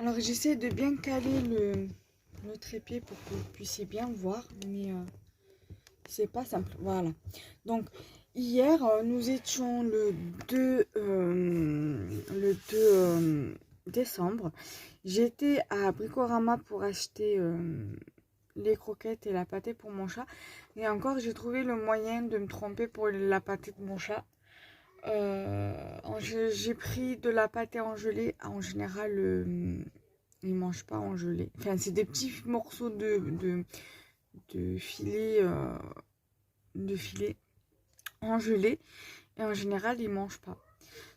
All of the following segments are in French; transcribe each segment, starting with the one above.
Alors j'essaie de bien caler le trépied pour que vous puissiez bien voir, mais c'est pas simple. Voilà. Donc hier, nous étions le 2 décembre. J'étais à Bricorama pour acheter les croquettes et la pâtée pour mon chat. Et encore, j'ai trouvé le moyen de me tromper pour la pâtée de mon chat. J'ai pris de la pâtée en gelée. En général, ils mangent pas en gelée. Enfin, c'est des petits morceaux de filet, en gelée. Et en général, ils mangent pas.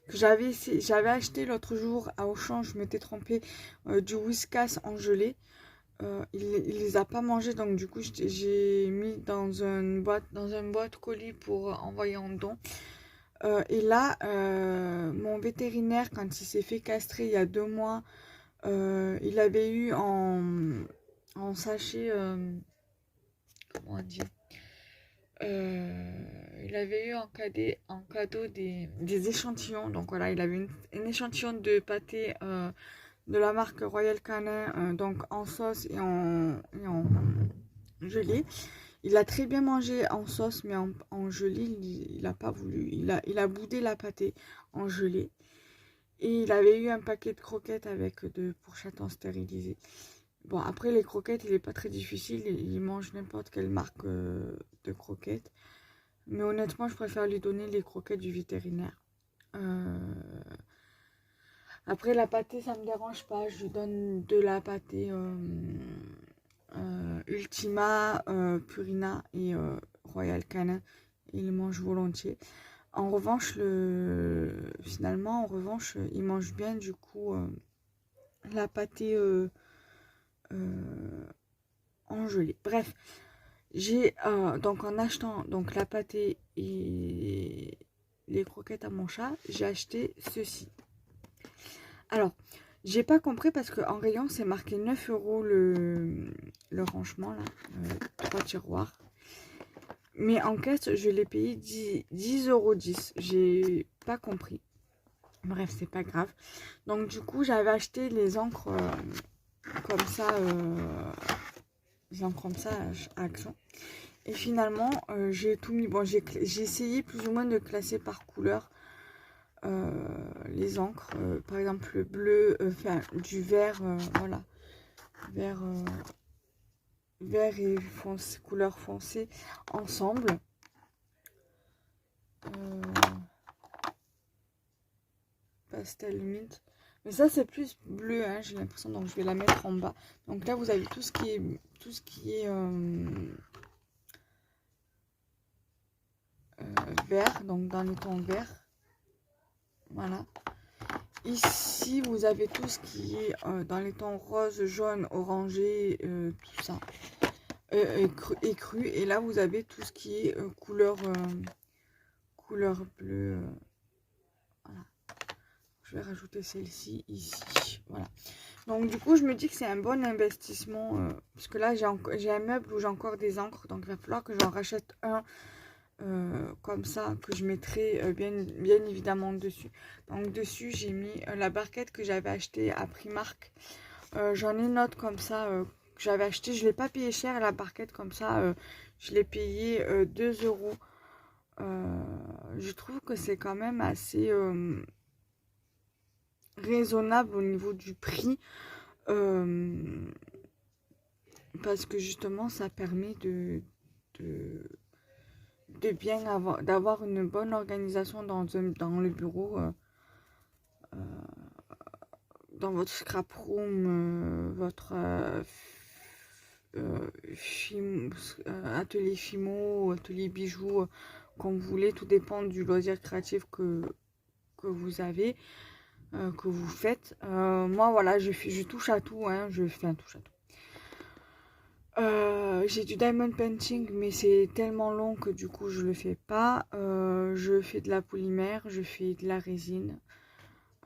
J'avais acheté l'autre jour à Auchan, je m'étais trompée, du Whiskas en gelée. Il les a pas mangés, donc du coup j'ai mis dans une boîte colis pour envoyer en don. Et là, mon vétérinaire, quand il s'est fait castrer il y a 2 mois, il avait eu en sachet, comment on dit, il avait eu en cadeau des échantillons. Donc voilà, il avait un échantillon de pâté de la marque Royal Canin, donc en sauce et en gelée. Il a très bien mangé en sauce, mais en gelée, il n'a pas voulu. Il a boudé la pâtée en gelée. Et il avait eu un paquet de croquettes avec 2 pourchatons stérilisés. Bon, après, les croquettes, il n'est pas très difficile. Il mange n'importe quelle marque de croquettes. Mais honnêtement, je préfère lui donner les croquettes du vétérinaire. Après, la pâtée, ça me dérange pas. Je lui donne de la pâtée Ultima, Purina et Royal Canin. Il mange volontiers. En revanche, finalement, il mange bien du coup la pâtée en gelée. Bref, j'ai donc en achetant donc la pâtée et les croquettes à mon chat, j'ai acheté ceci. Alors, j'ai pas compris parce qu'en rayon, c'est marqué 9 € le rangement, là, 3 tiroirs. Mais en caisse, je l'ai payé 10,10 €. J'ai pas compris. Bref, c'est pas grave. Donc, du coup, j'avais acheté les encres comme ça, à Action. Et finalement, j'ai tout mis. Bon, j'ai essayé plus ou moins de classer par couleur. Les encres, par exemple le bleu, enfin du vert, voilà, vert, vert et couleur foncée ensemble. Pastel mint, mais ça c'est plus bleu, hein, j'ai l'impression, donc je vais la mettre en bas. Donc là vous avez tout ce qui est vert, donc dans les tons verts, voilà. Ici, vous avez tout ce qui est dans les tons rose, jaune, orangé, tout ça, et cru. Et là, vous avez tout ce qui est couleur bleue. Voilà. Je vais rajouter celle-ci ici. Voilà. Donc, du coup, je me dis que c'est un bon investissement. Parce que là, j'ai un meuble où j'ai encore des encres. Donc, il va falloir que j'en rachète un. Comme ça, que je mettrai bien évidemment dessus. Donc dessus j'ai mis la barquette que j'avais achetée à Primark. J'en ai une autre comme ça que j'avais acheté, je l'ai pas payé cher la barquette, comme ça je l'ai payé 2 €. Je trouve que c'est quand même assez raisonnable au niveau du prix, parce que justement ça permet de bien d'avoir une bonne organisation dans le bureau, dans votre scrap room, votre atelier fimo, atelier bijoux, comme vous voulez. Tout dépend du loisir créatif que vous avez, que vous faites. Moi voilà, je touche à tout, hein, je fais un touche à tout. J'ai du diamond painting, mais c'est tellement long que du coup je le fais pas. Je fais de la polymère, je fais de la résine.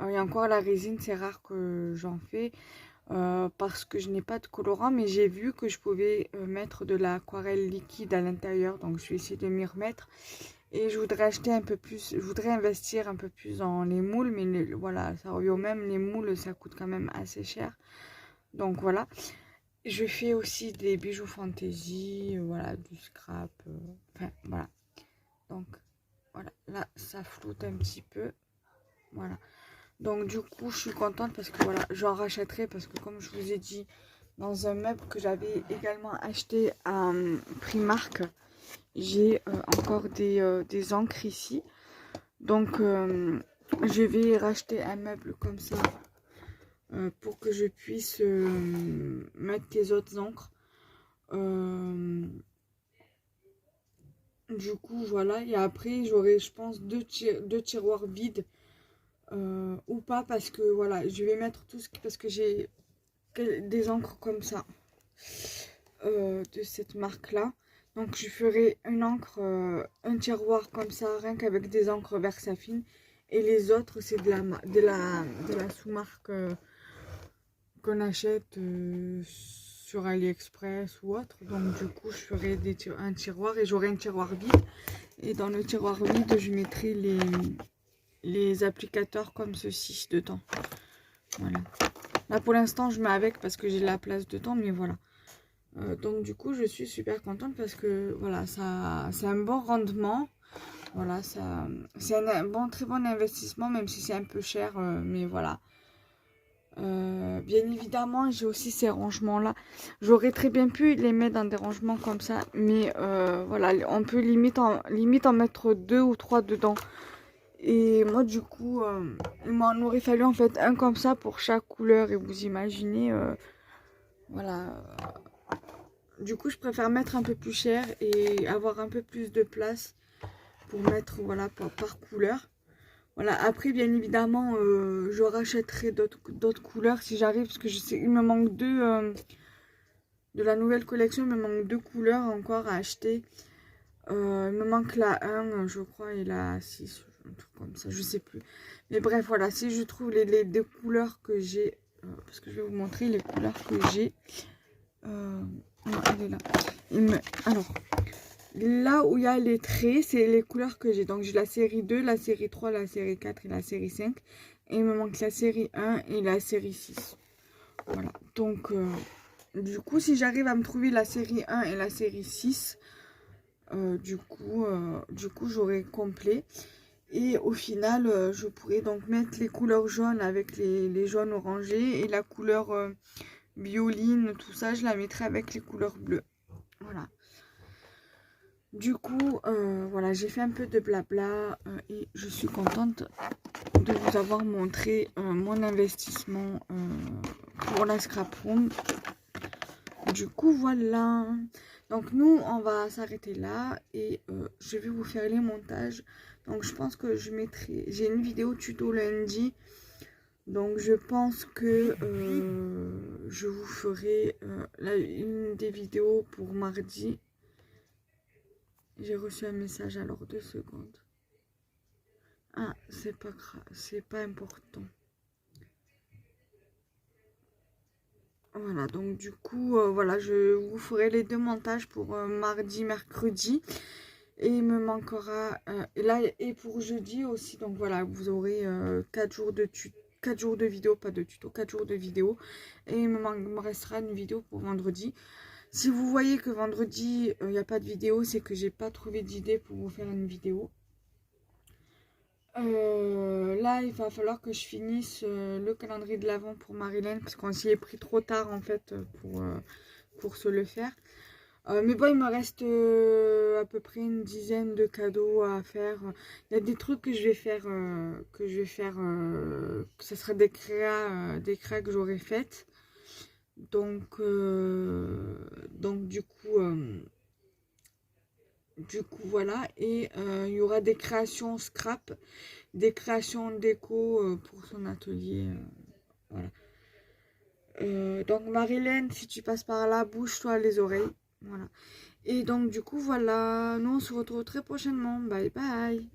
Et encore la résine, c'est rare que j'en fais parce que je n'ai pas de colorant, mais j'ai vu que je pouvais mettre de l'aquarelle liquide à l'intérieur, donc je vais essayer de m'y remettre. Et je voudrais acheter un peu plus, je voudrais investir un peu plus dans les moules, mais voilà, ça revient au même, les moules, ça coûte quand même assez cher. Donc voilà. Je fais aussi des bijoux fantaisie, voilà, du scrap, enfin voilà. Donc voilà, là ça floute un petit peu, voilà. Donc du coup je suis contente parce que voilà, j'en rachèterai parce que comme je vous ai dit, dans un meuble que j'avais également acheté à Primark, j'ai encore des encres ici. Donc je vais racheter un meuble comme ça pour que je puisse mettre les autres encres. Du coup voilà, et après j'aurai je pense deux tiroirs vides ou pas, parce que voilà, je vais mettre tout ce qui, parce que j'ai des encres comme ça de cette marque là. Donc je ferai une encre, un tiroir comme ça, rien qu'avec des encres Versafine. Et les autres, c'est de la sous-marque qu'on achète sur AliExpress ou autre. Donc du coup, je ferai un tiroir et j'aurai un tiroir vide. Et dans le tiroir vide, je mettrai les applicateurs comme ceci dedans. Voilà. Là, pour l'instant, je mets avec parce que j'ai la place dedans, mais voilà. Donc du coup, je suis super contente parce que voilà, ça, c'est un bon rendement. Voilà, ça, c'est un très bon investissement, même si c'est un peu cher, mais voilà. Bien évidemment, j'ai aussi ces rangements-là. J'aurais très bien pu les mettre dans des rangements comme ça, mais voilà, on peut limite en mettre 2 ou 3 dedans. Et moi, du coup, il m'en aurait fallu en fait un comme ça pour chaque couleur. Et vous imaginez, voilà. Du coup, je préfère mettre un peu plus cher et avoir un peu plus de place pour mettre, voilà, par couleur. Voilà, après, bien évidemment, je rachèterai d'autres couleurs si j'arrive, parce que je sais, il me manque de la nouvelle collection, il me manque 2 couleurs encore à acheter. Il me manque la 1, je crois, et la 6, un truc comme ça, je sais plus. Mais bref, voilà, si je trouve les 2 couleurs que j'ai, parce que je vais vous montrer les couleurs que j'ai. Non, elle est là. Alors, là où il y a les traits, c'est les couleurs que j'ai. Donc, j'ai la série 2, la série 3, la série 4 et la série 5. Et il me manque la série 1 et la série 6. Voilà. Donc, du coup, si j'arrive à me trouver la série 1 et la série 6, du coup, j'aurai complet. Et au final, je pourrais donc mettre les couleurs jaunes avec les jaunes orangés. Et la couleur violine, tout ça, je la mettrai avec les couleurs bleues. Voilà. Du coup, voilà, j'ai fait un peu de blabla et je suis contente de vous avoir montré mon investissement pour la scrap room. Du coup, voilà. Donc, nous, on va s'arrêter là et je vais vous faire les montages. Donc, je pense que je mettrai... J'ai une vidéo tuto lundi. Donc, je pense que je vous ferai une des vidéos pour mardi. J'ai reçu un message, alors 2 secondes. Ah, c'est pas grave, c'est pas important. Voilà, donc du coup, voilà, je vous ferai les 2 montages pour mardi, mercredi. Et il me manquera, et là, et pour jeudi aussi, donc voilà, vous aurez 4 jours de 4 jours de vidéo, pas de tuto, 4 jours de vidéo. Et il me restera une vidéo pour vendredi. Si vous voyez que vendredi, il n'y a pas de vidéo, c'est que j'ai pas trouvé d'idée pour vous faire une vidéo. Là, il va falloir que je finisse le calendrier de l'Avent pour Marilyn, parce qu'on s'y est pris trop tard en fait pour se le faire. Mais bon, il me reste à peu près une dizaine de cadeaux à faire. Il y a des trucs que je vais faire, que ce sera des créas que j'aurai faites. Donc du coup, voilà. Et il y aura des créations scrap, des créations déco pour son atelier. Voilà. Donc, Marilyn, si tu passes par là, bouge-toi les oreilles. Voilà. Et donc, du coup, voilà. Nous, on se retrouve très prochainement. Bye bye.